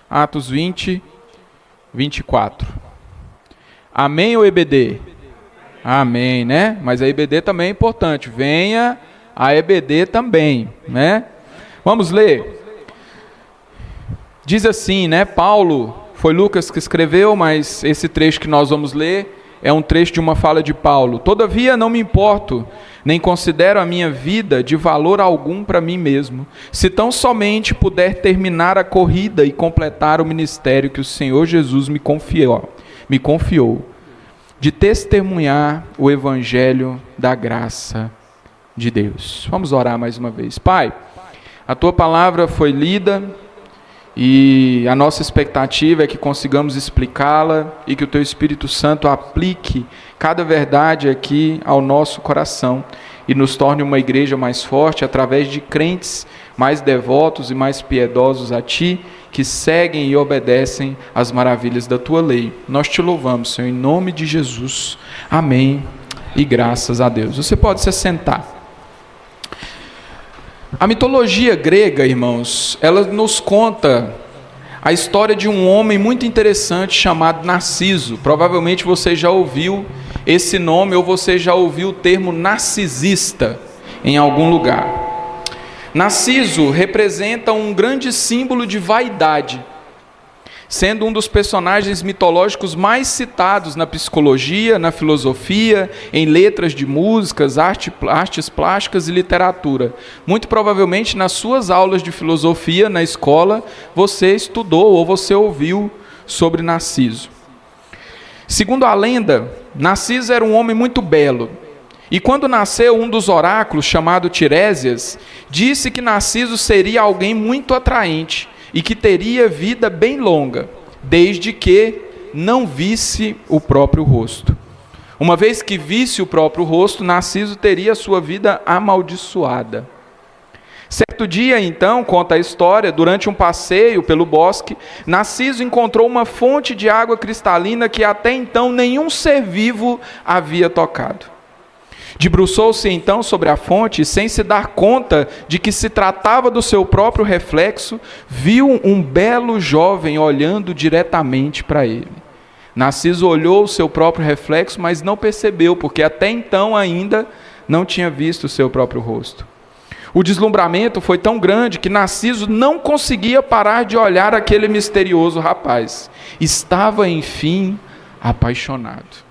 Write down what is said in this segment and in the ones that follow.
Atos 20, 24. Amém ou EBD? Amém, né? Mas a EBD também é importante. Venha a EBD também, né? Vamos ler. Diz assim, né? Paulo, foi Lucas que escreveu, mas esse trecho que nós vamos ler é um trecho de uma fala de Paulo. Todavia não me importo, nem considero a minha vida de valor algum para mim mesmo, se tão somente puder terminar a corrida e completar o ministério que o Senhor Jesus me confiou, de testemunhar o evangelho da graça de Deus. Vamos orar mais uma vez. Pai, a tua palavra foi lida e a nossa expectativa é que consigamos explicá-la e que o teu Espírito Santo aplique cada verdade aqui ao nosso coração e nos torne uma igreja mais forte através de crentes mais devotos e mais piedosos a ti, que seguem e obedecem às maravilhas da tua lei. Nós te louvamos, Senhor, em nome de Jesus. Amém e graças a Deus. Você pode se assentar. A mitologia grega, irmãos, ela nos conta a história de um homem muito interessante chamado Narciso. Provavelmente você já ouviu esse nome ou você já ouviu o termo narcisista em algum lugar. Narciso representa um grande símbolo de vaidade, sendo um dos personagens mitológicos mais citados na psicologia, na filosofia, em letras de músicas, artes plásticas e literatura. Muito provavelmente nas suas aulas de filosofia na escola, você estudou ou você ouviu sobre Narciso. Segundo a lenda, Narciso era um homem muito belo. E quando nasceu, um dos oráculos, chamado Tiresias, disse que Narciso seria alguém muito atraente e que teria vida bem longa, desde que não visse o próprio rosto. Uma vez que visse o próprio rosto, Narciso teria sua vida amaldiçoada. Certo dia, então, conta a história, durante um passeio pelo bosque, Narciso encontrou uma fonte de água cristalina que até então nenhum ser vivo havia tocado. Debruçou-se então sobre a fonte e, sem se dar conta de que se tratava do seu próprio reflexo, viu um belo jovem olhando diretamente para ele. Narciso olhou o seu próprio reflexo, mas não percebeu, porque até então ainda não tinha visto o seu próprio rosto. O deslumbramento foi tão grande que Narciso não conseguia parar de olhar aquele misterioso rapaz. Estava, enfim, apaixonado.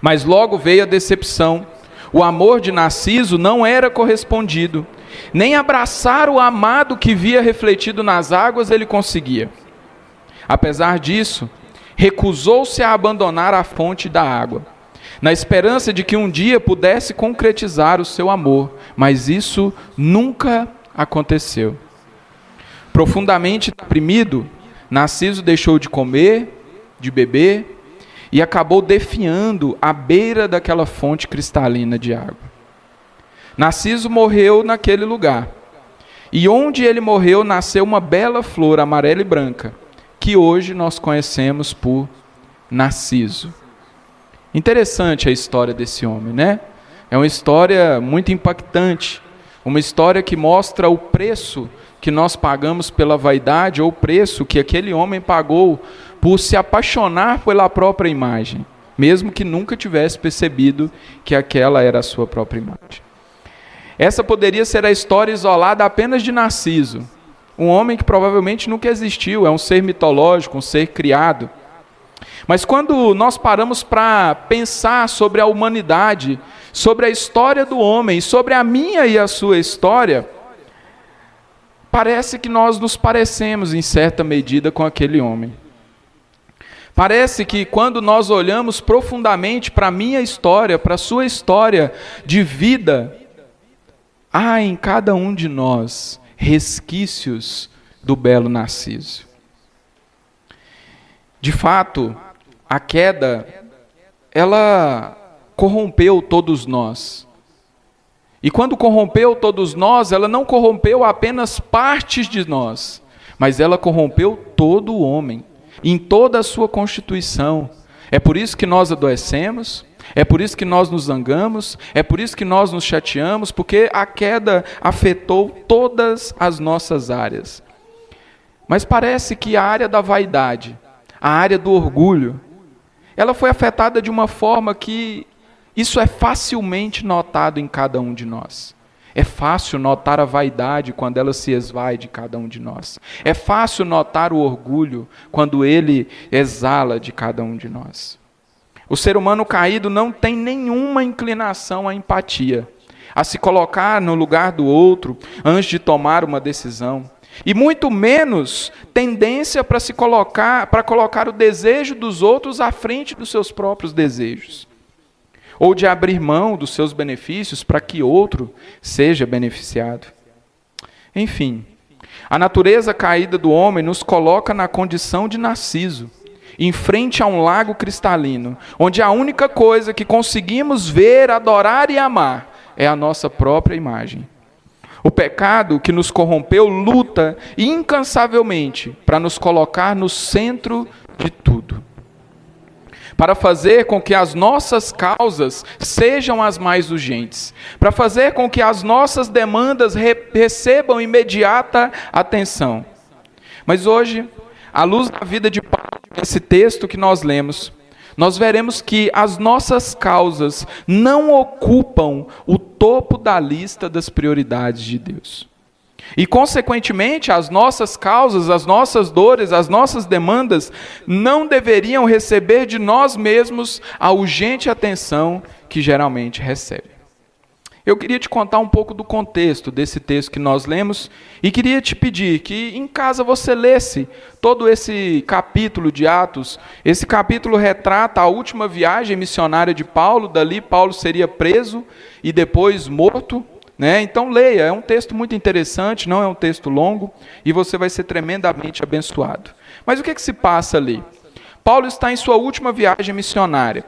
Mas logo veio a decepção. O amor de Narciso não era correspondido. Nem abraçar o amado que via refletido nas águas ele conseguia. Apesar disso, recusou-se a abandonar a fonte da água, na esperança de que um dia pudesse concretizar o seu amor. Mas isso nunca aconteceu. Profundamente deprimido, Narciso deixou de comer, de beber, e acabou definhando à beira daquela fonte cristalina de água. Narciso morreu naquele lugar. E onde ele morreu, nasceu uma bela flor amarela e branca, que hoje nós conhecemos por Narciso. Interessante a história desse homem, né? É uma história muito impactante, uma história que mostra o preço que nós pagamos pela vaidade, ou o preço que aquele homem pagou por se apaixonar pela própria imagem, mesmo que nunca tivesse percebido que aquela era a sua própria imagem. Essa poderia ser a história isolada apenas de Narciso, um homem que provavelmente nunca existiu, é um ser mitológico, um ser criado. Mas quando nós paramos para pensar sobre a humanidade, sobre a história do homem, sobre a minha e a sua história, parece que nós nos parecemos em certa medida com aquele homem. Parece que quando nós olhamos profundamente para a minha história, para a sua história de vida, há em cada um de nós resquícios do belo Narciso. De fato, a queda, ela corrompeu todos nós. E quando corrompeu todos nós, ela não corrompeu apenas partes de nós, mas ela corrompeu todo o homem, em toda a sua constituição. É por isso que nós adoecemos, é por isso que nós nos zangamos, é por isso que nós nos chateamos, porque a queda afetou todas as nossas áreas. Mas parece que a área da vaidade, a área do orgulho, ela foi afetada de uma forma que isso é facilmente notado em cada um de nós. É fácil notar a vaidade quando ela se esvai de cada um de nós. É fácil notar o orgulho quando ele exala de cada um de nós. O ser humano caído não tem nenhuma inclinação à empatia, a se colocar no lugar do outro antes de tomar uma decisão. E muito menos tendência para colocar o desejo dos outros à frente dos seus próprios desejos. Ou de abrir mão dos seus benefícios para que outro seja beneficiado. Enfim, a natureza caída do homem nos coloca na condição de Narciso, em frente a um lago cristalino, onde a única coisa que conseguimos ver, adorar e amar é a nossa própria imagem. O pecado que nos corrompeu luta incansavelmente para nos colocar no centro de tudo, para fazer com que as nossas causas sejam as mais urgentes, para fazer com que as nossas demandas recebam imediata atenção. Mas hoje, à luz da vida de Paulo, nesse texto que nós lemos, nós veremos que as nossas causas não ocupam o topo da lista das prioridades de Deus. E, consequentemente, as nossas causas, as nossas dores, as nossas demandas não deveriam receber de nós mesmos a urgente atenção que geralmente recebem. Eu queria te contar um pouco do contexto desse texto que nós lemos e queria te pedir que em casa você lesse todo esse capítulo de Atos. Esse capítulo retrata a última viagem missionária de Paulo. Dali Paulo seria preso e depois morto. Então leia, é um texto muito interessante, não é um texto longo e você vai ser tremendamente abençoado. Mas o que se passa ali? Paulo está em sua última viagem missionária.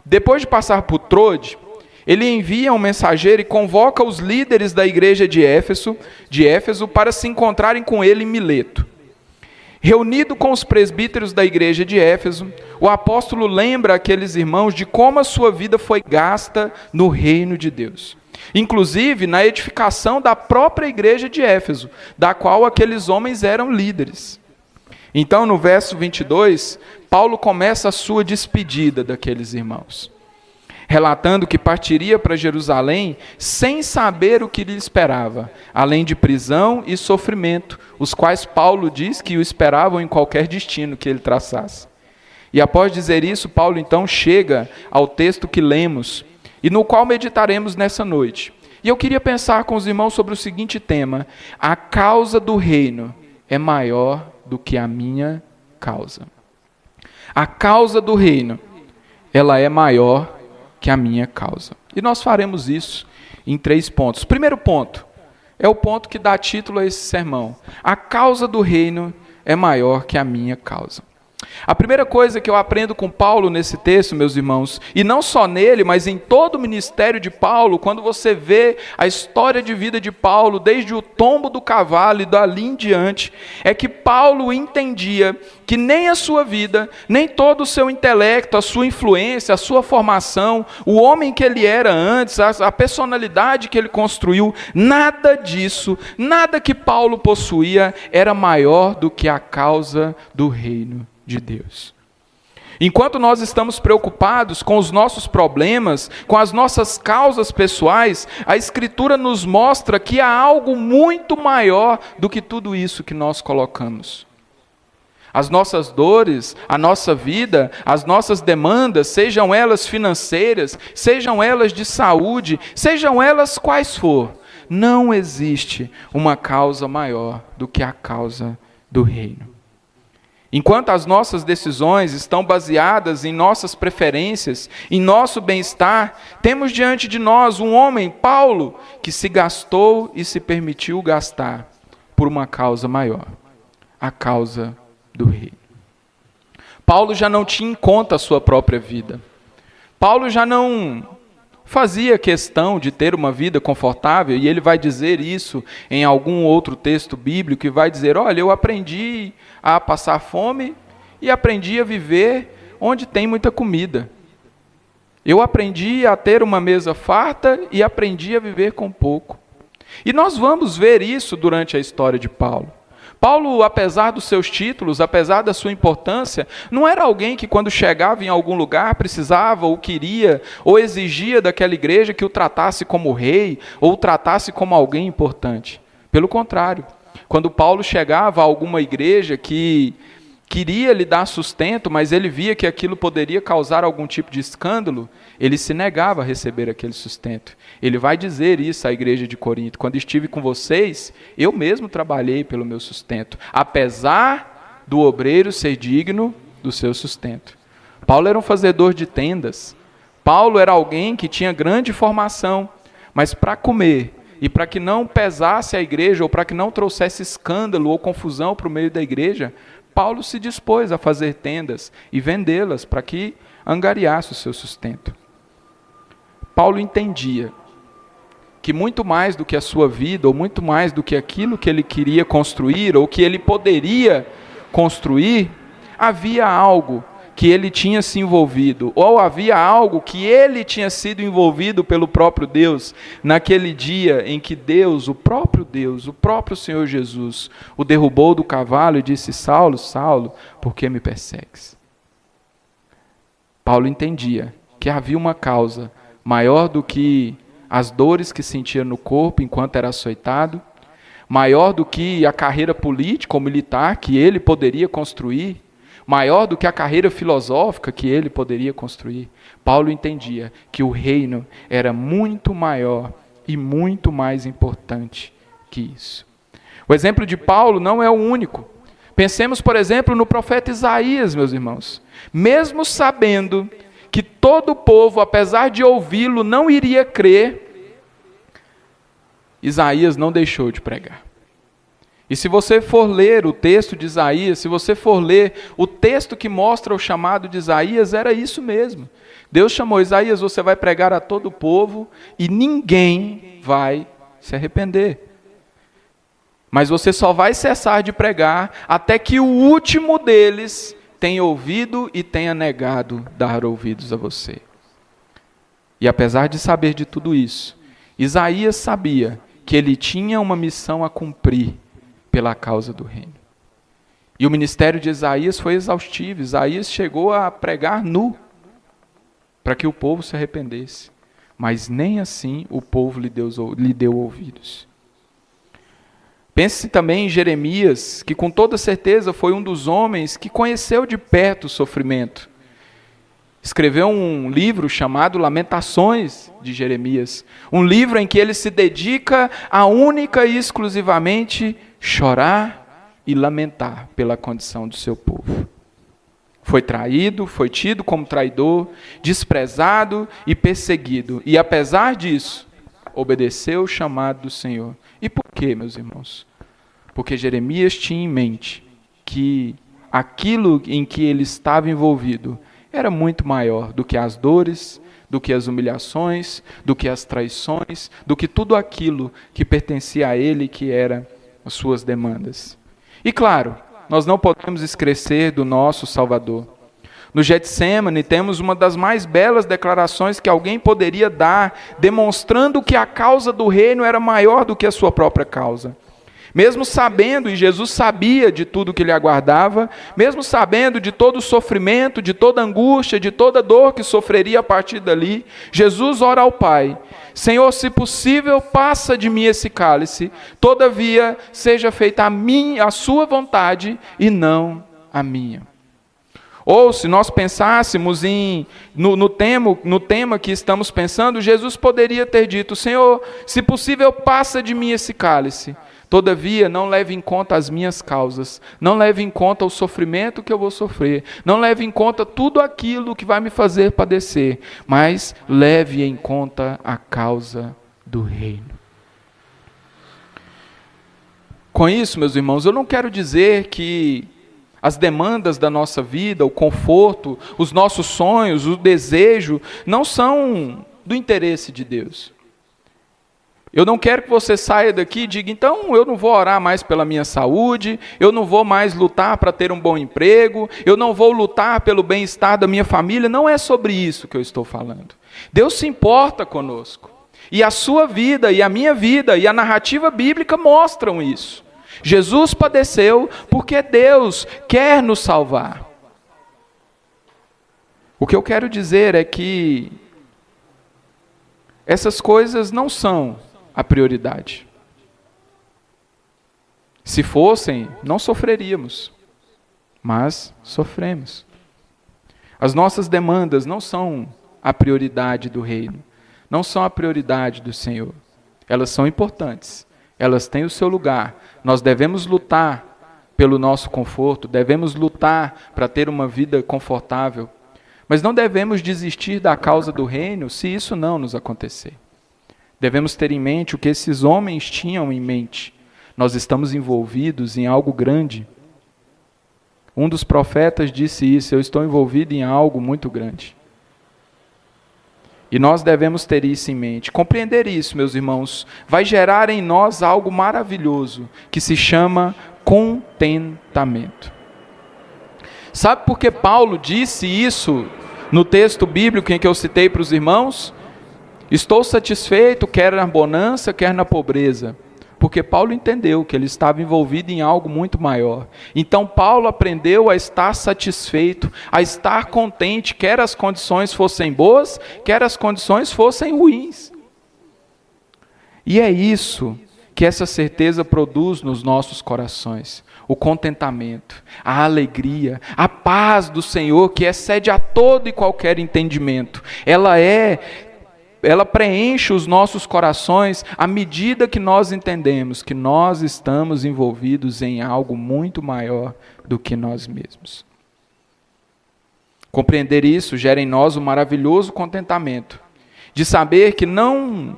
Depois de passar por Trode, ele envia um mensageiro e convoca os líderes da igreja de Éfeso para se encontrarem com ele em Mileto. Reunido com os presbíteros da igreja de Éfeso, o apóstolo lembra aqueles irmãos de como a sua vida foi gasta no reino de Deus. Inclusive na edificação da própria igreja de Éfeso, da qual aqueles homens eram líderes. Então, no verso 22, Paulo começa a sua despedida daqueles irmãos, relatando que partiria para Jerusalém sem saber o que lhe esperava, além de prisão e sofrimento, os quais Paulo diz que o esperavam em qualquer destino que ele traçasse. E após dizer isso, Paulo então chega ao texto que lemos, e no qual meditaremos nessa noite. E eu queria pensar com os irmãos sobre o seguinte tema: a causa do reino é maior do que a minha causa. A causa do reino, ela é maior que a minha causa. E nós faremos isso em 3 pontos. O primeiro ponto é o ponto que dá título a esse sermão. A causa do reino é maior que a minha causa. A primeira coisa que eu aprendo com Paulo nesse texto, meus irmãos, e não só nele, mas em todo o ministério de Paulo, quando você vê a história de vida de Paulo, desde o tombo do cavalo e dali em diante, é que Paulo entendia que nem a sua vida, nem todo o seu intelecto, a sua influência, a sua formação, o homem que ele era antes, a personalidade que ele construiu, nada disso, nada que Paulo possuía era maior do que a causa do reino de Deus. Enquanto nós estamos preocupados com os nossos problemas, com as nossas causas pessoais, a Escritura nos mostra que há algo muito maior do que tudo isso que nós colocamos. As nossas dores, a nossa vida, as nossas demandas, sejam elas financeiras, sejam elas de saúde, sejam elas quais for, não existe uma causa maior do que a causa do reino. Enquanto as nossas decisões estão baseadas em nossas preferências, em nosso bem-estar, temos diante de nós um homem, Paulo, que se gastou e se permitiu gastar por uma causa maior, a causa do reino. Paulo já não tinha em conta a sua própria vida. Paulo já não fazia questão de ter uma vida confortável, e ele vai dizer isso em algum outro texto bíblico, e vai dizer: olha, eu aprendi a passar fome e aprendi a viver onde tem muita comida. Eu aprendi a ter uma mesa farta e aprendi a viver com pouco. E nós vamos ver isso durante a história de Paulo. Paulo, apesar dos seus títulos, apesar da sua importância, não era alguém que quando chegava em algum lugar precisava ou queria ou exigia daquela igreja que o tratasse como rei ou o tratasse como alguém importante. Pelo contrário, quando Paulo chegava a alguma igreja que queria lhe dar sustento, mas ele via que aquilo poderia causar algum tipo de escândalo, ele se negava a receber aquele sustento. Ele vai dizer isso à igreja de Corinto: quando estive com vocês, eu mesmo trabalhei pelo meu sustento, apesar do obreiro ser digno do seu sustento. Paulo era um fazedor de tendas. Paulo era alguém que tinha grande formação, mas para comer e para que não pesasse a igreja, ou para que não trouxesse escândalo ou confusão para o meio da igreja, Paulo se dispôs a fazer tendas e vendê-las para que angariasse o seu sustento. Paulo entendia que muito mais do que a sua vida, ou muito mais do que aquilo que ele queria construir, ou que ele poderia construir, havia algo que ele tinha se envolvido, ou havia algo que ele tinha sido envolvido pelo próprio Deus, naquele dia em que Deus, o próprio Senhor Jesus, o derrubou do cavalo e disse: Saulo, Saulo, por que me persegues? Paulo entendia que havia uma causa maior do que as dores que sentia no corpo enquanto era açoitado, maior do que a carreira política ou militar que ele poderia construir, maior do que a carreira filosófica que ele poderia construir. Paulo entendia que o reino era muito maior e muito mais importante que isso. O exemplo de Paulo não é o único. Pensemos, por exemplo, no profeta Isaías, meus irmãos. Mesmo sabendo que todo o povo, apesar de ouvi-lo, não iria crer, Isaías não deixou de pregar. E se você for ler o texto de Isaías, se você for ler o texto que mostra o chamado de Isaías, era isso mesmo. Deus chamou Isaías: você vai pregar a todo o povo e ninguém vai se arrepender. Mas você só vai cessar de pregar até que o último deles tenha ouvido e tenha negado dar ouvidos a você. E apesar de saber de tudo isso, Isaías sabia que ele tinha uma missão a cumprir pela causa do reino. E o ministério de Isaías foi exaustivo. Isaías chegou a pregar nu, para que o povo se arrependesse. Mas nem assim o povo lhe deu ouvidos. Pense também em Jeremias, que com toda certeza foi um dos homens que conheceu de perto o sofrimento. Escreveu um livro chamado Lamentações de Jeremias. Um livro em que ele se dedica a única e exclusivamente chorar e lamentar pela condição do seu povo. Foi traído, foi tido como traidor, desprezado e perseguido. E apesar disso, obedeceu o chamado do Senhor. E por quê, meus irmãos? Porque Jeremias tinha em mente que aquilo em que ele estava envolvido era muito maior do que as dores, do que as humilhações, do que as traições, do que tudo aquilo que pertencia a ele, que era as suas demandas. E claro, nós não podemos esquecer do nosso Salvador. No Getsêmani temos uma das mais belas declarações que alguém poderia dar, demonstrando que a causa do reino era maior do que a sua própria causa. Mesmo sabendo, e Jesus sabia de tudo que lhe aguardava, mesmo sabendo de todo o sofrimento, de toda a angústia, de toda a dor que sofreria a partir dali, Jesus ora ao Pai: Senhor, se possível, passa de mim esse cálice, todavia seja feita a sua vontade e não a minha. Ou se nós pensássemos no tema que estamos pensando, Jesus poderia ter dito: Senhor, se possível, passa de mim esse cálice. Todavia, não leve em conta as minhas causas, não leve em conta o sofrimento que eu vou sofrer, não leve em conta tudo aquilo que vai me fazer padecer, mas leve em conta a causa do reino. Com isso, meus irmãos, eu não quero dizer que as demandas da nossa vida, o conforto, os nossos sonhos, o desejo, não são do interesse de Deus. Eu não quero que você saia daqui e diga: então eu não vou orar mais pela minha saúde, eu não vou mais lutar para ter um bom emprego, eu não vou lutar pelo bem-estar da minha família. Não é sobre isso que eu estou falando. Deus se importa conosco. E a sua vida, e a minha vida, e a narrativa bíblica mostram isso. Jesus padeceu porque Deus quer nos salvar. O que eu quero dizer é que essas coisas não são a prioridade. Se fossem, não sofreríamos, mas sofremos. As nossas demandas não são a prioridade do reino, não são a prioridade do Senhor. Elas são importantes, elas têm o seu lugar. Nós devemos lutar pelo nosso conforto, devemos lutar para ter uma vida confortável, mas não devemos desistir da causa do reino se isso não nos acontecer. Devemos ter em mente o que esses homens tinham em mente. Nós estamos envolvidos em algo grande. Um dos profetas disse isso: eu estou envolvido em algo muito grande. E nós devemos ter isso em mente. Compreender isso, meus irmãos, vai gerar em nós algo maravilhoso, que se chama contentamento. Sabe por que Paulo disse isso no texto bíblico em que eu citei para os irmãos? Estou satisfeito, quer na bonança, quer na pobreza. Porque Paulo entendeu que ele estava envolvido em algo muito maior. Então Paulo aprendeu a estar satisfeito, a estar contente, quer as condições fossem boas, quer as condições fossem ruins. E é isso que essa certeza produz nos nossos corações. O contentamento, a alegria, a paz do Senhor, que excede a todo e qualquer entendimento. Ela preenche os nossos corações à medida que nós entendemos que nós estamos envolvidos em algo muito maior do que nós mesmos. Compreender isso gera em nós um maravilhoso contentamento, de saber que não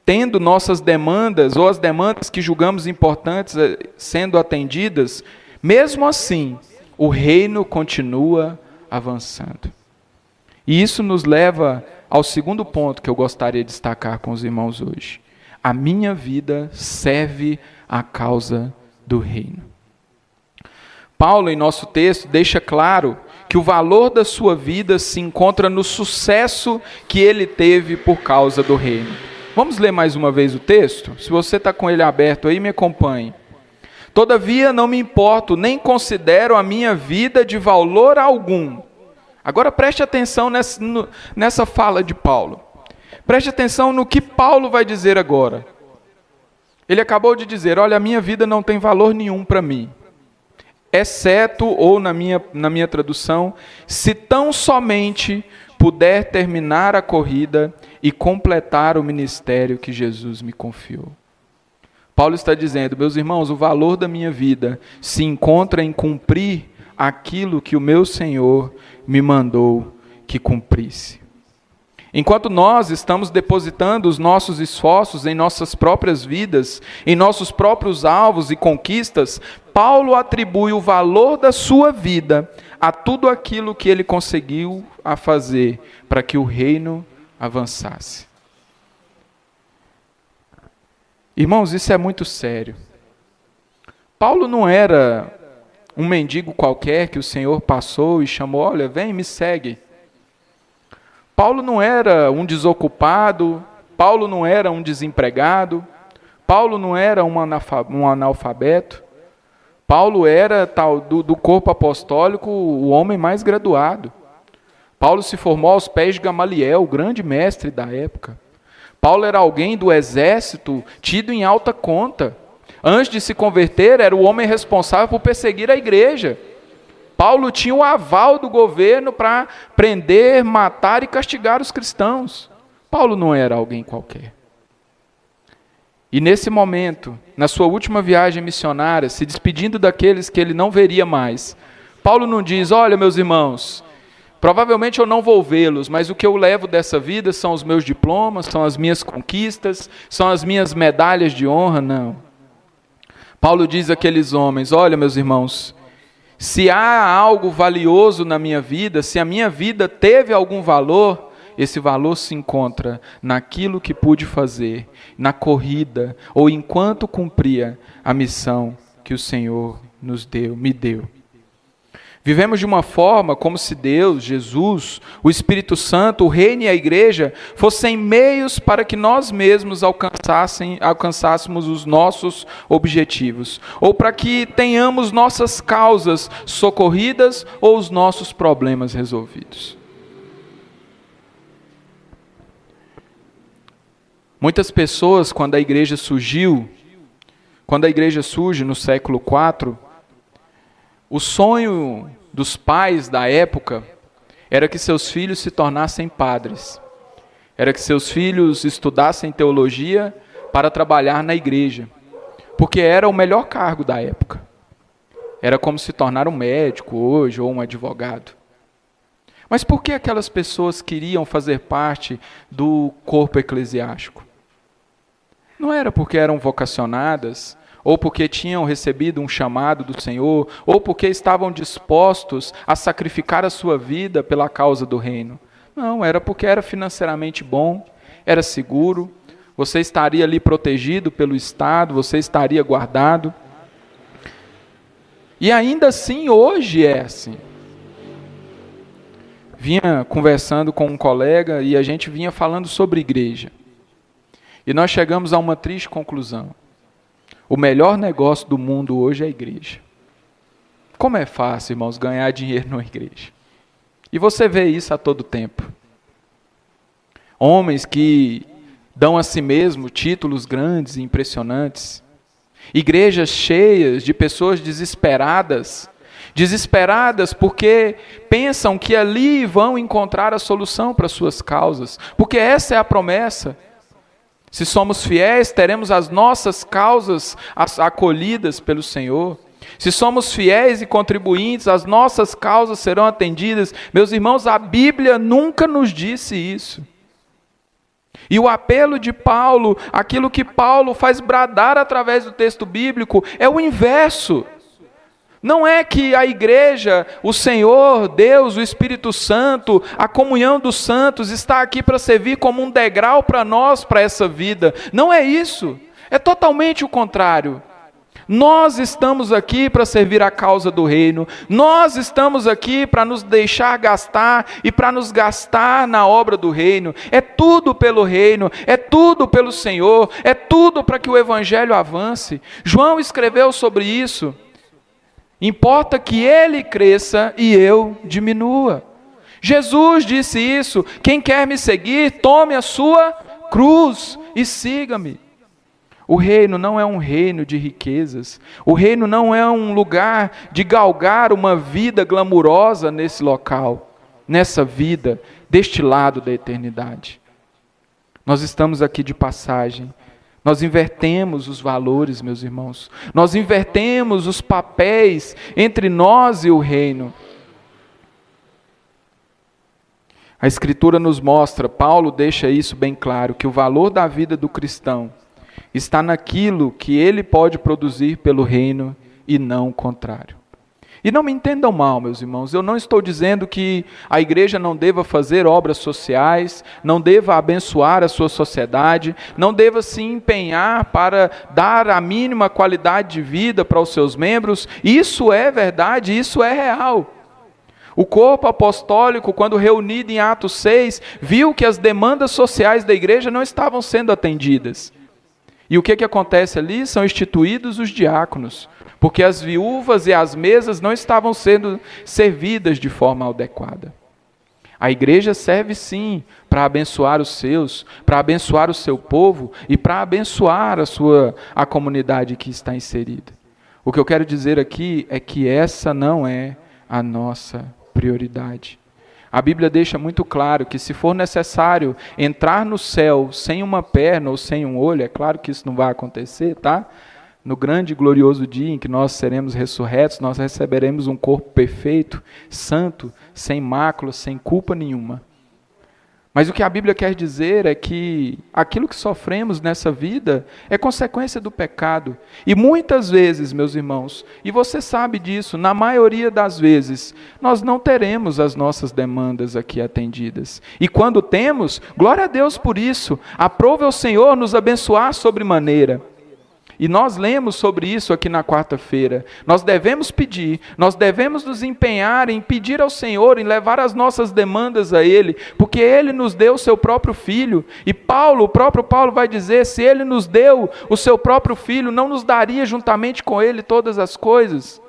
tendo nossas demandas ou as demandas que julgamos importantes sendo atendidas, mesmo assim, o reino continua avançando. E isso nos leva ao segundo ponto que eu gostaria de destacar com os irmãos hoje. A minha vida serve à causa do reino. Paulo, em nosso texto, deixa claro que o valor da sua vida se encontra no sucesso que ele teve por causa do reino. Vamos ler mais uma vez o texto? Se você está com ele aberto aí, me acompanhe. Todavia não me importo, nem considero a minha vida de valor algum. Agora preste atenção nessa fala de Paulo. Preste atenção no que Paulo vai dizer agora. Ele acabou de dizer: olha, a minha vida não tem valor nenhum para mim. Exceto, ou na minha tradução, se tão somente puder terminar a corrida e completar o ministério que Jesus me confiou. Paulo está dizendo: meus irmãos, o valor da minha vida se encontra em cumprir aquilo que o meu Senhor me mandou que cumprisse. Enquanto nós estamos depositando os nossos esforços em nossas próprias vidas, em nossos próprios alvos e conquistas, Paulo atribui o valor da sua vida a tudo aquilo que ele conseguiu a fazer para que o reino avançasse. Irmãos, isso é muito sério. Paulo não era um mendigo qualquer que o Senhor passou e chamou: olha, vem, me segue. Paulo não era um desocupado, Paulo não era um desempregado, Paulo não era um analfabeto. Paulo era do corpo apostólico o homem mais graduado. Paulo se formou aos pés de Gamaliel, o grande mestre da época. Paulo era alguém do exército tido em alta conta. Antes de se converter, era o homem responsável por perseguir a igreja. Paulo tinha o aval do governo para prender, matar e castigar os cristãos. Paulo não era alguém qualquer. E nesse momento, na sua última viagem missionária, se despedindo daqueles que ele não veria mais, Paulo não diz: olha, meus irmãos, provavelmente eu não vou vê-los, mas o que eu levo dessa vida são os meus diplomas, são as minhas conquistas, são as minhas medalhas de honra. Não. Paulo diz àqueles homens: olha, meus irmãos, se há algo valioso na minha vida, se a minha vida teve algum valor, esse valor se encontra naquilo que pude fazer, na corrida, ou enquanto cumpria a missão que o Senhor me deu. Vivemos de uma forma como se Deus, Jesus, o Espírito Santo, o Reino e a Igreja fossem meios para que nós mesmos alcançássemos os nossos objetivos, ou para que tenhamos nossas causas socorridas ou os nossos problemas resolvidos. Muitas pessoas, quando a igreja surge no século IV, o sonho dos pais da época era que seus filhos se tornassem padres. Era que seus filhos estudassem teologia para trabalhar na igreja. Porque era o melhor cargo da época. Era como se tornar um médico hoje ou um advogado. Mas por que aquelas pessoas queriam fazer parte do corpo eclesiástico? Não era porque eram vocacionadas, ou porque tinham recebido um chamado do Senhor, ou porque estavam dispostos a sacrificar a sua vida pela causa do reino. Não, era porque era financeiramente bom, era seguro, você estaria ali protegido pelo Estado, você estaria guardado. E ainda assim, hoje é assim. Vinha conversando com um colega e a gente vinha falando sobre igreja. E nós chegamos a uma triste conclusão. O melhor negócio do mundo hoje é a igreja. Como é fácil, irmãos, ganhar dinheiro numa igreja. E você vê isso a todo tempo. Homens que dão a si mesmo títulos grandes e impressionantes. Igrejas cheias de pessoas desesperadas porque pensam que ali vão encontrar a solução para suas causas. Porque essa é a promessa. Se somos fiéis, teremos as nossas causas acolhidas pelo Senhor. Se somos fiéis e contribuintes, as nossas causas serão atendidas. Meus irmãos, a Bíblia nunca nos disse isso. E o apelo de Paulo, aquilo que Paulo faz bradar através do texto bíblico, é o inverso. Não é que a igreja, o Senhor, Deus, o Espírito Santo, a comunhão dos santos está aqui para servir como um degrau para nós, para essa vida. Não é isso. É totalmente o contrário. Nós estamos aqui para servir a causa do reino. Nós estamos aqui para nos deixar gastar e para nos gastar na obra do reino. É tudo pelo reino, é tudo pelo Senhor, é tudo para que o evangelho avance. João escreveu sobre isso. Importa que ele cresça e eu diminua. Jesus disse isso. Quem quer me seguir, tome a sua cruz e siga-me. O reino não é um reino de riquezas. O reino não é um lugar de galgar uma vida glamurosa nesse local, nessa vida, deste lado da eternidade. Nós estamos aqui de passagem. Nós invertemos os valores, meus irmãos. Nós invertemos os papéis entre nós e o reino. A Escritura nos mostra, Paulo deixa isso bem claro, que o valor da vida do cristão está naquilo que ele pode produzir pelo reino e não o contrário. E não me entendam mal, meus irmãos, eu não estou dizendo que a igreja não deva fazer obras sociais, não deva abençoar a sua sociedade, não deva se empenhar para dar a mínima qualidade de vida para os seus membros. Isso é verdade, isso é real. O corpo apostólico, quando reunido em Atos 6, viu que as demandas sociais da igreja não estavam sendo atendidas. E o que acontece ali? São instituídos os diáconos, porque as viúvas e as mesas não estavam sendo servidas de forma adequada. A igreja serve sim para abençoar os seus, para abençoar o seu povo e para abençoar a comunidade que está inserida. O que eu quero dizer aqui é que essa não é a nossa prioridade. A Bíblia deixa muito claro que se for necessário entrar no céu sem uma perna ou sem um olho, é claro que isso não vai acontecer, tá? No grande e glorioso dia em que nós seremos ressurretos, nós receberemos um corpo perfeito, santo, sem mácula, sem culpa nenhuma. Mas o que a Bíblia quer dizer é que aquilo que sofremos nessa vida é consequência do pecado. E muitas vezes, meus irmãos, e você sabe disso, na maioria das vezes, nós não teremos as nossas demandas aqui atendidas. E quando temos, glória a Deus por isso, aprove ao Senhor nos abençoar sobremaneira. E nós lemos sobre isso aqui na quarta-feira. Nós devemos pedir, nós devemos nos empenhar em pedir ao Senhor, em levar as nossas demandas a Ele, porque Ele nos deu o seu próprio Filho. E o próprio Paulo vai dizer, se Ele nos deu o seu próprio Filho, não nos daria juntamente com Ele todas as coisas?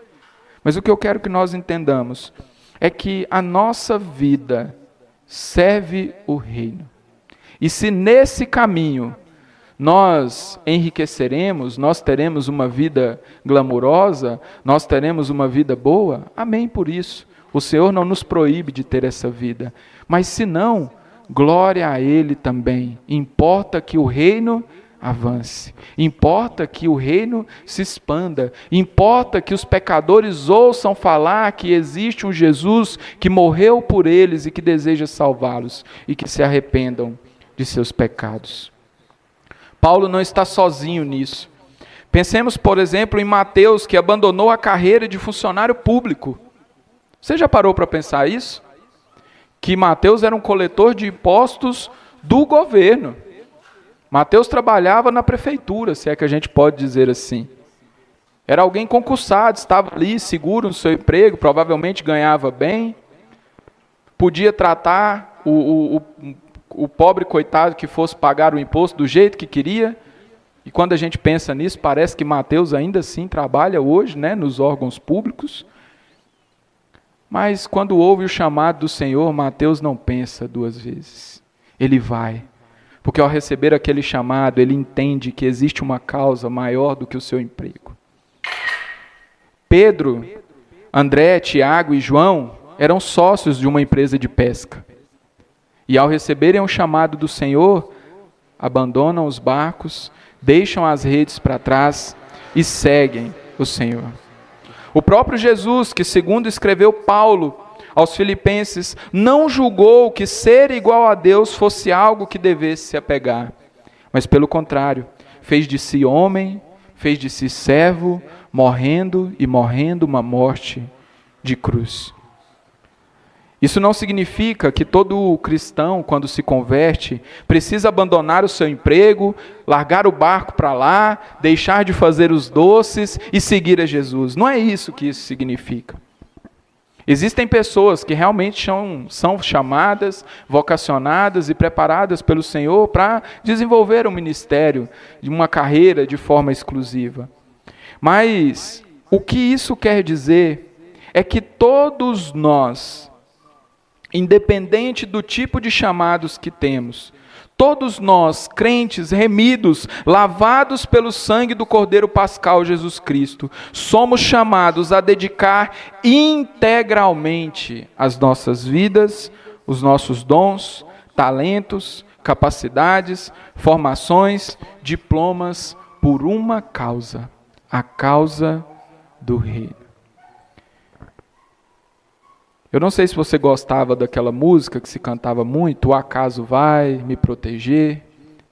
Mas o que eu quero que nós entendamos é que a nossa vida serve o reino. E se nesse caminho nós enriqueceremos, nós teremos uma vida glamurosa, nós teremos uma vida boa, amém por isso. O Senhor não nos proíbe de ter essa vida. Mas se não, glória a Ele também. Importa que o reino avance. Importa que o reino se expanda. Importa que os pecadores ouçam falar que existe um Jesus que morreu por eles e que deseja salvá-los e que se arrependam de seus pecados. Paulo não está sozinho nisso. Pensemos, por exemplo, em Mateus, que abandonou a carreira de funcionário público. Você já parou para pensar isso? Que Mateus era um coletor de impostos do governo. Mateus trabalhava na prefeitura, se é que a gente pode dizer assim. Era alguém concursado, estava ali seguro no seu emprego, provavelmente ganhava bem. Podia tratar o pobre coitado que fosse pagar o imposto do jeito que queria. E quando a gente pensa nisso, parece que Mateus ainda assim trabalha hoje, né, nos órgãos públicos. Mas quando ouve o chamado do Senhor, Mateus não pensa duas vezes. Ele vai. Porque ao receber aquele chamado, ele entende que existe uma causa maior do que o seu emprego. Pedro, André, Tiago e João eram sócios de uma empresa de pesca. E ao receberem o chamado do Senhor, abandonam os barcos, deixam as redes para trás e seguem o Senhor. O próprio Jesus, que segundo escreveu Paulo aos Filipenses, não julgou que ser igual a Deus fosse algo que devesse se apegar, mas pelo contrário, fez de si homem, fez de si servo, morrendo uma morte de cruz. Isso não significa que todo cristão, quando se converte, precisa abandonar o seu emprego, largar o barco para lá, deixar de fazer os doces e seguir a Jesus. Não é isso que isso significa. Existem pessoas que realmente são chamadas, vocacionadas e preparadas pelo Senhor para desenvolver um ministério, uma carreira de forma exclusiva. Mas o que isso quer dizer é que todos nós, independente do tipo de chamados que temos, todos nós, crentes, remidos, lavados pelo sangue do Cordeiro Pascal Jesus Cristo, somos chamados a dedicar integralmente as nossas vidas, os nossos dons, talentos, capacidades, formações, diplomas, por uma causa, a causa do reino. Eu não sei se você gostava daquela música que se cantava muito, o acaso vai me proteger.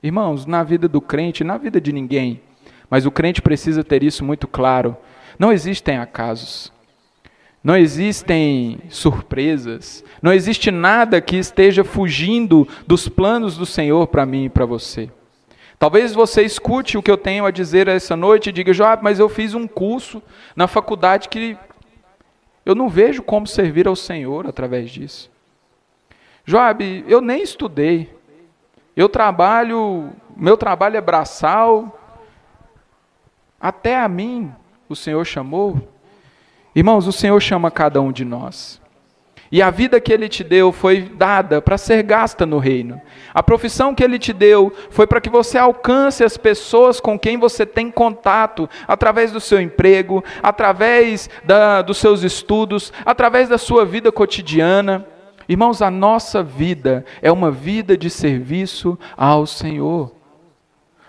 Irmãos, na vida do crente, na vida de ninguém, mas o crente precisa ter isso muito claro. Não existem acasos, não existem surpresas, não existe nada que esteja fugindo dos planos do Senhor para mim e para você. Talvez você escute o que eu tenho a dizer essa noite e diga, Joab, mas eu fiz um curso na faculdade que eu não vejo como servir ao Senhor através disso. Joab, eu nem estudei. Meu trabalho é braçal. Até a mim o Senhor chamou. Irmãos, o Senhor chama cada um de nós. E a vida que Ele te deu foi dada para ser gasta no reino. A profissão que Ele te deu foi para que você alcance as pessoas com quem você tem contato, através do seu emprego, através dos seus estudos, através da sua vida cotidiana. Irmãos, a nossa vida é uma vida de serviço ao Senhor.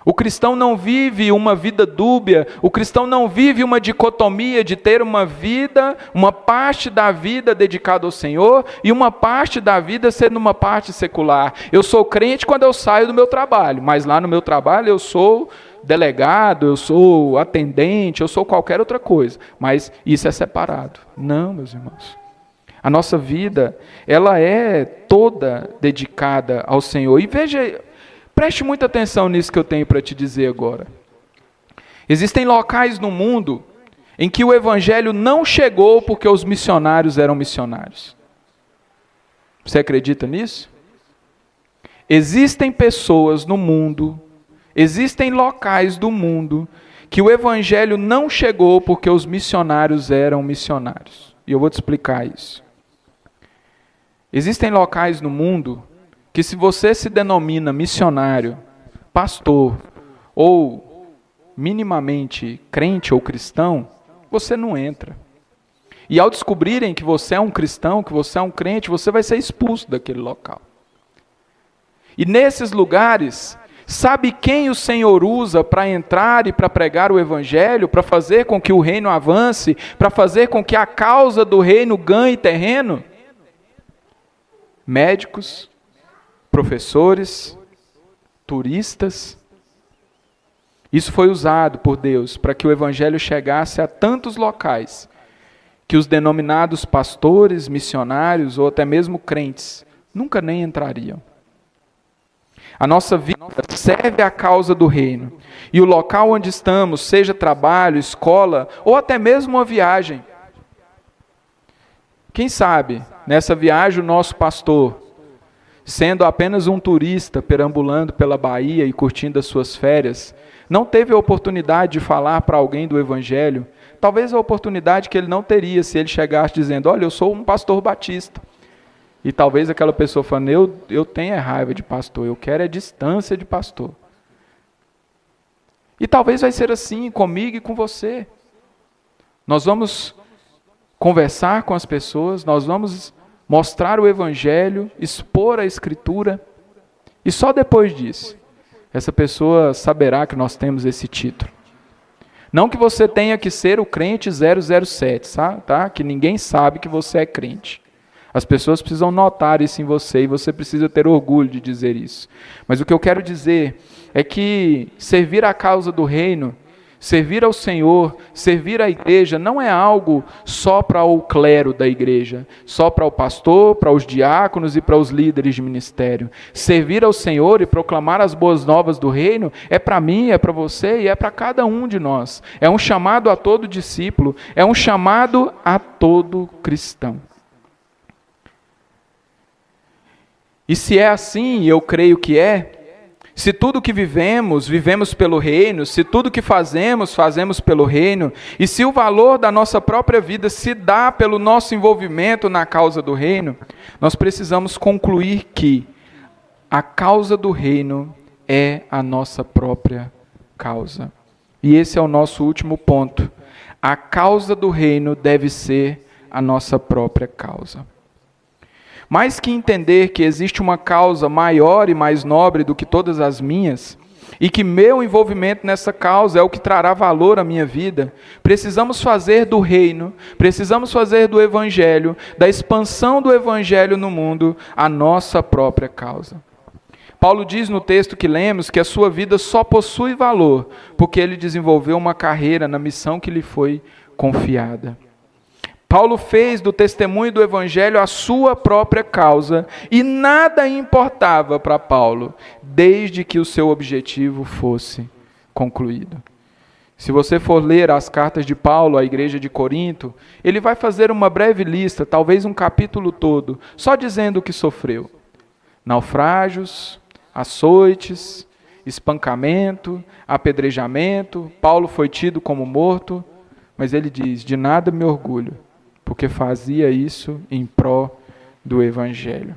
O cristão não vive uma vida dúbia, o cristão não vive uma dicotomia de ter uma vida, uma parte da vida dedicada ao Senhor e uma parte da vida sendo uma parte secular. Eu sou crente quando eu saio do meu trabalho, mas lá no meu trabalho eu sou delegado, eu sou atendente, eu sou qualquer outra coisa, mas isso é separado. Não, meus irmãos. A nossa vida, ela é toda dedicada ao Senhor. E veja, preste muita atenção nisso que eu tenho para te dizer agora. Existem locais no mundo em que o evangelho não chegou porque os missionários eram missionários. Você acredita nisso? Existem pessoas no mundo, existem locais do mundo que o evangelho não chegou porque os missionários eram missionários. E eu vou te explicar isso. Existem locais no mundo que, se você se denomina missionário, pastor ou minimamente crente ou cristão, você não entra. E ao descobrirem que você é um cristão, que você é um crente, você vai ser expulso daquele local. E nesses lugares, sabe quem o Senhor usa para entrar e para pregar o evangelho, para fazer com que o reino avance, para fazer com que a causa do reino ganhe terreno? Médicos, professores, turistas. Isso foi usado por Deus para que o evangelho chegasse a tantos locais que os denominados pastores, missionários ou até mesmo crentes nunca nem entrariam. A nossa vida serve à causa do reino. E o local onde estamos, seja trabalho, escola ou até mesmo uma viagem. Quem sabe, nessa viagem, o nosso pastor, sendo apenas um turista perambulando pela Bahia e curtindo as suas férias, não teve a oportunidade de falar para alguém do evangelho, talvez a oportunidade que ele não teria se ele chegasse dizendo: olha, eu sou um pastor batista. E talvez aquela pessoa falando: eu tenho raiva de pastor, eu quero distância de pastor. E talvez vai ser assim comigo e com você. Nós vamos conversar com as pessoas, nós vamos mostrar o evangelho, expor a escritura, e só depois disso, essa pessoa saberá que nós temos esse título. Não que você tenha que ser o crente 007, tá? Que ninguém sabe que você é crente. As pessoas precisam notar isso em você e você precisa ter orgulho de dizer isso. Mas o que eu quero dizer é que servir a causa do reino, servir ao Senhor, servir à igreja, não é algo só para o clero da igreja, só para o pastor, para os diáconos e para os líderes de ministério. Servir ao Senhor e proclamar as boas novas do reino é para mim, é para você e é para cada um de nós. É um chamado a todo discípulo, é um chamado a todo cristão. E se é assim, e eu creio que se tudo que vivemos, vivemos pelo reino, se tudo que fazemos, fazemos pelo reino, e se o valor da nossa própria vida se dá pelo nosso envolvimento na causa do reino, nós precisamos concluir que a causa do reino é a nossa própria causa. E esse é o nosso último ponto. A causa do reino deve ser a nossa própria causa. Mais que entender que existe uma causa maior e mais nobre do que todas as minhas, e que meu envolvimento nessa causa é o que trará valor à minha vida, precisamos fazer do reino, precisamos fazer do evangelho, da expansão do evangelho no mundo, a nossa própria causa. Paulo diz no texto que lemos que a sua vida só possui valor porque ele desenvolveu uma carreira na missão que lhe foi confiada. Paulo fez do testemunho do evangelho a sua própria causa e nada importava para Paulo, desde que o seu objetivo fosse concluído. Se você for ler as cartas de Paulo à igreja de Corinto, ele vai fazer uma breve lista, talvez um capítulo todo, só dizendo o que sofreu. Naufrágios, açoites, espancamento, apedrejamento. Paulo foi tido como morto, mas ele diz: de nada me orgulho, porque fazia isso em pró do evangelho.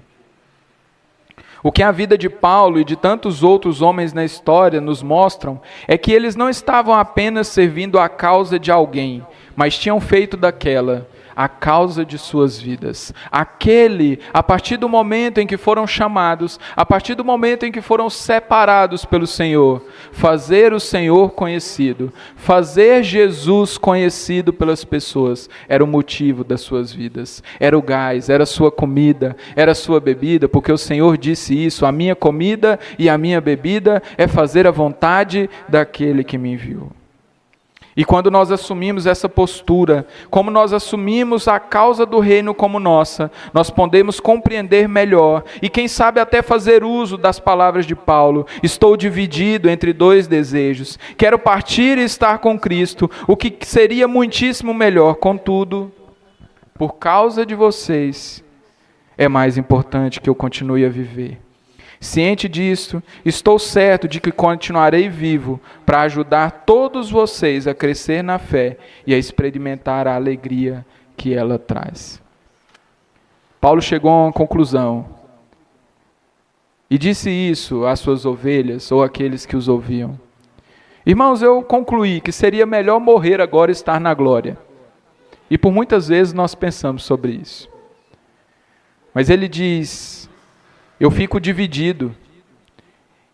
O que a vida de Paulo e de tantos outros homens na história nos mostram é que eles não estavam apenas servindo à causa de alguém, mas tinham feito daquela a causa de suas vidas. A partir do momento em que foram chamados, a partir do momento em que foram separados pelo Senhor, fazer o Senhor conhecido, fazer Jesus conhecido pelas pessoas, era o motivo das suas vidas. Era o gás, era a sua comida, era a sua bebida, porque o Senhor disse isso: a minha comida e a minha bebida é fazer a vontade daquele que me enviou. E quando nós assumimos essa postura, como nós assumimos a causa do reino como nossa, nós podemos compreender melhor e quem sabe até fazer uso das palavras de Paulo. Estou dividido entre dois desejos. Quero partir e estar com Cristo, o que seria muitíssimo melhor. Contudo, por causa de vocês, é mais importante que eu continue a viver. Ciente disso, estou certo de que continuarei vivo para ajudar todos vocês a crescer na fé e a experimentar a alegria que ela traz. Paulo chegou a uma conclusão e disse isso às suas ovelhas ou àqueles que os ouviam. Irmãos, eu concluí que seria melhor morrer agora e estar na glória. E por muitas vezes nós pensamos sobre isso. Mas ele diz: eu fico dividido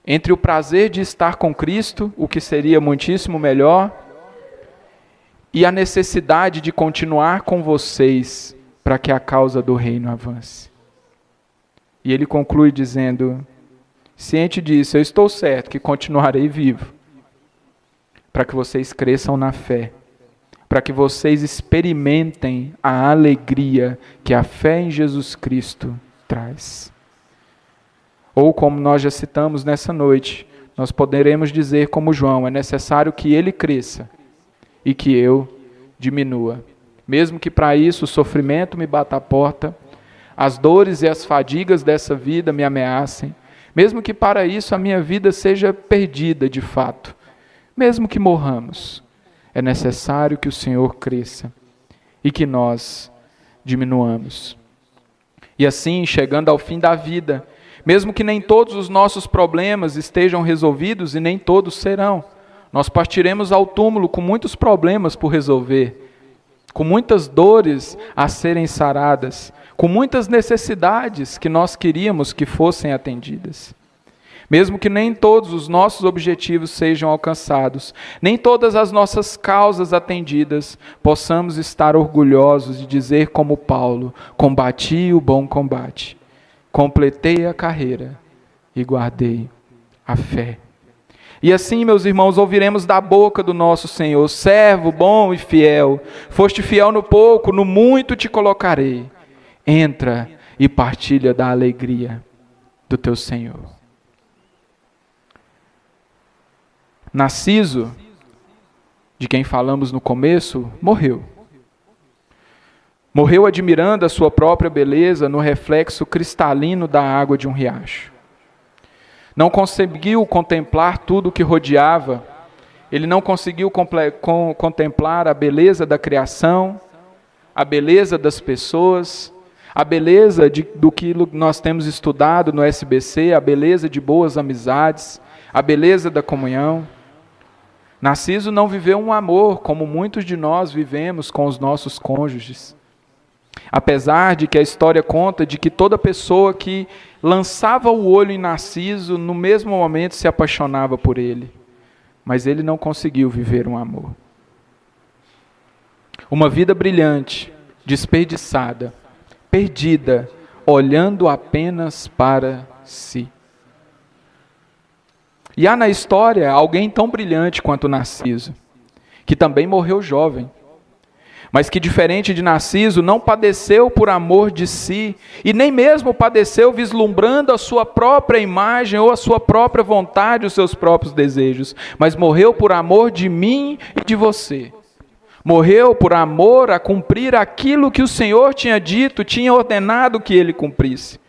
entre o prazer de estar com Cristo, o que seria muitíssimo melhor, e a necessidade de continuar com vocês para que a causa do reino avance. E ele conclui dizendo: ciente disso, eu estou certo que continuarei vivo para que vocês cresçam na fé, para que vocês experimentem a alegria que a fé em Jesus Cristo traz. Ou como nós já citamos nessa noite, nós poderemos dizer como João: é necessário que ele cresça e que eu diminua. Mesmo que para isso o sofrimento me bata à porta, as dores e as fadigas dessa vida me ameacem, mesmo que para isso a minha vida seja perdida de fato, mesmo que morramos, é necessário que o Senhor cresça e que nós diminuamos. E assim, chegando ao fim da vida, mesmo que nem todos os nossos problemas estejam resolvidos, e nem todos serão, nós partiremos ao túmulo com muitos problemas por resolver, com muitas dores a serem saradas, com muitas necessidades que nós queríamos que fossem atendidas. Mesmo que nem todos os nossos objetivos sejam alcançados, nem todas as nossas causas atendidas, possamos estar orgulhosos de dizer como Paulo: combati o bom combate, completei a carreira e guardei a fé. E assim, meus irmãos, ouviremos da boca do nosso Senhor: servo bom e fiel, foste fiel no pouco, no muito te colocarei. Entra e partilha da alegria do teu Senhor. Narciso, de quem falamos no começo, morreu. Morreu admirando a sua própria beleza no reflexo cristalino da água de um riacho. Não conseguiu contemplar tudo o que rodeava, ele não conseguiu contemplar a beleza da criação, a beleza das pessoas, a beleza do que nós temos estudado no SBC, a beleza de boas amizades, a beleza da comunhão. Narciso não viveu um amor como muitos de nós vivemos com os nossos cônjuges. Apesar de que a história conta de que toda pessoa que lançava o olho em Narciso, no mesmo momento se apaixonava por ele. Mas ele não conseguiu viver um amor. Uma vida brilhante, desperdiçada, perdida, olhando apenas para si. E há na história alguém tão brilhante quanto Narciso, que também morreu jovem, mas que, diferente de Narciso, não padeceu por amor de si, e nem mesmo padeceu vislumbrando a sua própria imagem ou a sua própria vontade, os seus próprios desejos, mas morreu por amor de mim e de você. Morreu por amor a cumprir aquilo que o Senhor tinha dito, tinha ordenado que ele cumprisse.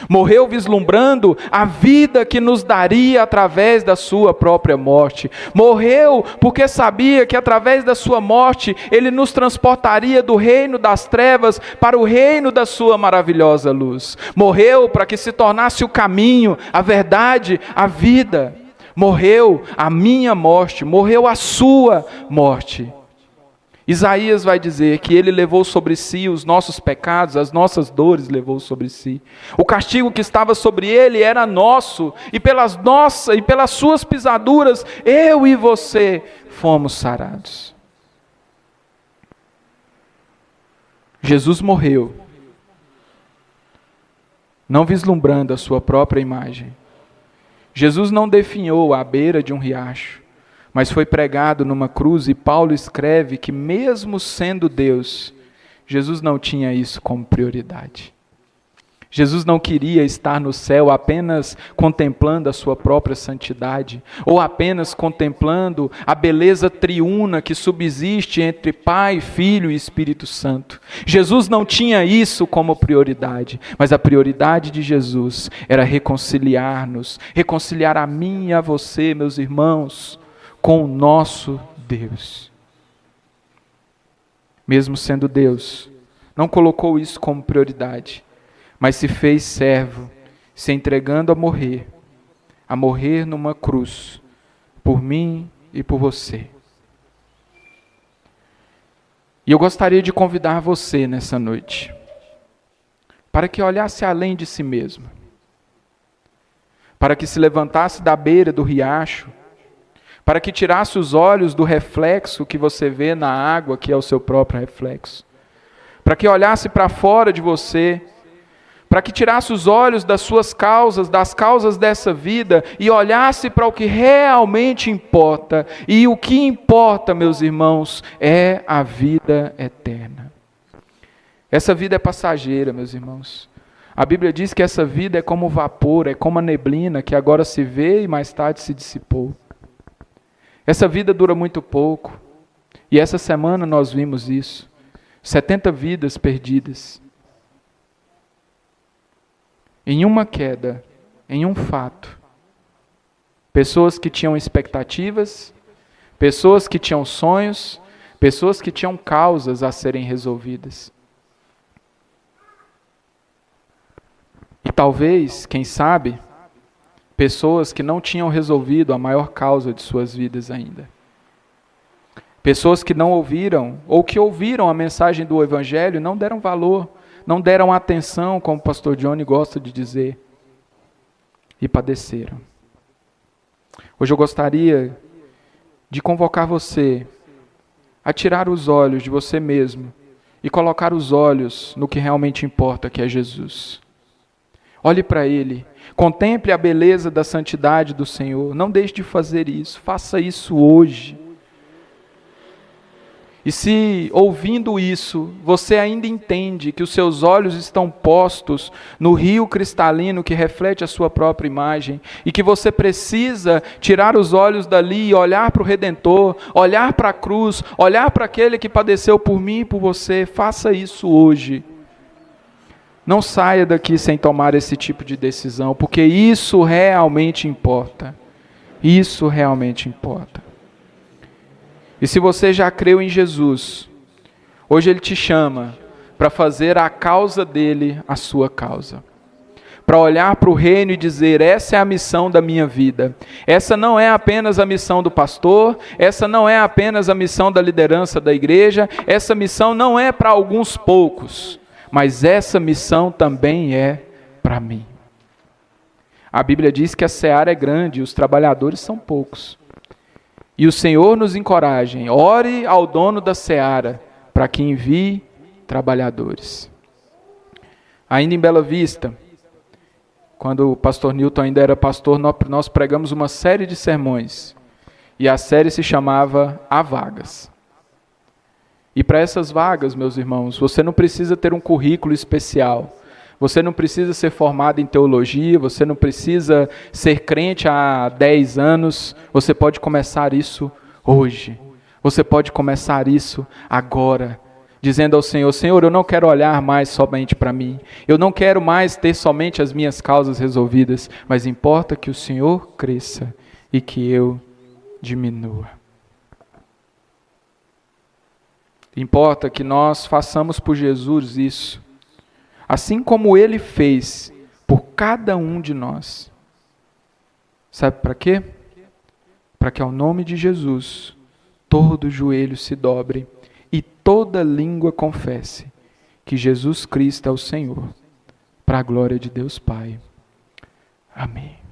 Morreu vislumbrando a vida que nos daria através da sua própria morte. Morreu porque sabia que através da sua morte ele nos transportaria do reino das trevas para o reino da sua maravilhosa luz. Morreu para que se tornasse o caminho, a verdade, a vida. Morreu a minha morte, morreu a sua morte. Isaías vai dizer que ele levou sobre si os nossos pecados, as nossas dores levou sobre si. O castigo que estava sobre ele era nosso, e pelas suas pisaduras, eu e você fomos sarados. Jesus morreu, não vislumbrando a sua própria imagem. Jesus não definhou à beira de um riacho, mas foi pregado numa cruz, e Paulo escreve que mesmo sendo Deus, Jesus não tinha isso como prioridade. Jesus não queria estar no céu apenas contemplando a sua própria santidade, ou apenas contemplando a beleza triuna que subsiste entre Pai, Filho e Espírito Santo. Jesus não tinha isso como prioridade, mas a prioridade de Jesus era reconciliar-nos, reconciliar a mim e a você, meus irmãos, com o nosso Deus. Mesmo sendo Deus, não colocou isso como prioridade, mas se fez servo, se entregando a morrer numa cruz, por mim e por você. E eu gostaria de convidar você nessa noite, para que olhasse além de si mesmo, para que se levantasse da beira do riacho, para que tirasse os olhos do reflexo que você vê na água, que é o seu próprio reflexo, para que olhasse para fora de você, para que tirasse os olhos das suas causas, das causas dessa vida, e olhasse para o que realmente importa. E o que importa, meus irmãos, é a vida eterna. Essa vida é passageira, meus irmãos. A Bíblia diz que essa vida é como vapor, é como a neblina que agora se vê e mais tarde se dissipou. Essa vida dura muito pouco. E essa semana nós vimos isso. 70 vidas perdidas. Em uma queda, em um fato. Pessoas que tinham expectativas, pessoas que tinham sonhos, pessoas que tinham causas a serem resolvidas. E talvez, quem sabe, pessoas que não tinham resolvido a maior causa de suas vidas ainda. Pessoas que não ouviram, ou que ouviram a mensagem do Evangelho e não deram valor, não deram atenção, como o pastor Johnny gosta de dizer, e padeceram. Hoje eu gostaria de convocar você a tirar os olhos de você mesmo e colocar os olhos no que realmente importa, que é Jesus. Olhe para Ele, contemple a beleza da santidade do Senhor, não deixe de fazer isso, faça isso hoje. E se, ouvindo isso, você ainda entende que os seus olhos estão postos no rio cristalino que reflete a sua própria imagem, e que você precisa tirar os olhos dali e olhar para o Redentor, olhar para a cruz, olhar para aquele que padeceu por mim e por você, faça isso hoje. Não saia daqui sem tomar esse tipo de decisão, porque isso realmente importa. Isso realmente importa. E se você já creu em Jesus, hoje Ele te chama para fazer a causa dele a sua causa. Para olhar para o reino e dizer, essa é a missão da minha vida. Essa não é apenas a missão do pastor, essa não é apenas a missão da liderança da igreja, essa missão não é para alguns poucos, mas essa missão também é para mim. A Bíblia diz que a seara é grande e os trabalhadores são poucos. E o Senhor nos encoraja, ore ao dono da seara, para que envie trabalhadores. Ainda em Bela Vista, quando o pastor Newton ainda era pastor, nós pregamos uma série de sermões. E a série se chamava Há Vagas. E para essas vagas, meus irmãos, você não precisa ter um currículo especial. Você não precisa ser formado em teologia, você não precisa ser crente há 10 anos, você pode começar isso hoje. Você pode começar isso agora, dizendo ao Senhor, Senhor, eu não quero olhar mais somente para mim, eu não quero mais ter somente as minhas causas resolvidas, mas importa que o Senhor cresça e que eu diminua. Importa que nós façamos por Jesus isso, assim como Ele fez por cada um de nós. Sabe para quê? Para que ao nome de Jesus, todo joelho se dobre e toda língua confesse que Jesus Cristo é o Senhor, para a glória de Deus Pai. Amém.